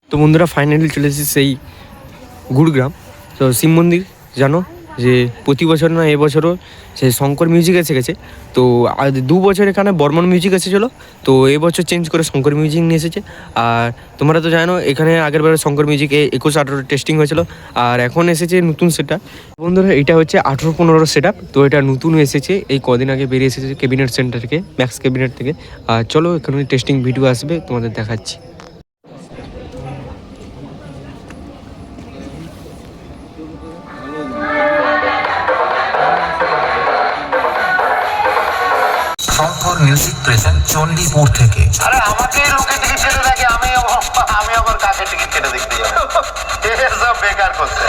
তো বন্ধুরা ফাইনালি চলে এসেছি সেই গুড়গ্রাম। তো শিব মন্দির জানো যে প্রতি বছর না এবছরও সেই শঙ্কর মিউজিক এসে গেছে। তো আজ 2 বছর এখানে বর্মন মিউজিক এসেছিলো, তো এবছর চেঞ্জ করে শঙ্কর মিউজিক নিয়ে এসেছে। আর তোমরা তো জানো এখানে আগের বারে শঙ্কর মিউজিকে 21-18 টেস্টিং হয়েছিল, আর এখন এসেছে নতুন সেট আপ। বন্ধুরা এটা হচ্ছে 18-15 সেট আপ। তো এটা নতুন এসেছে, এই কদিন আগে বেরিয়ে এসেছে ক্যাবিনেট সেন্টার থেকে, ম্যাক্স ক্যাবিনেট থেকে। আর চলো এখানে টেস্টিং ভিডিও আসবে, তোমাদের দেখাচ্ছি। শঙ্কর মিউজিক প্রেজেন্ট চণ্ডীপুর থেকে। আরে আমাকে লোকে টিকিট কেটে দেখে, আমি আবার কাকে টিকিট কেটে দেখতে যাবো? এসব বেকার করছে।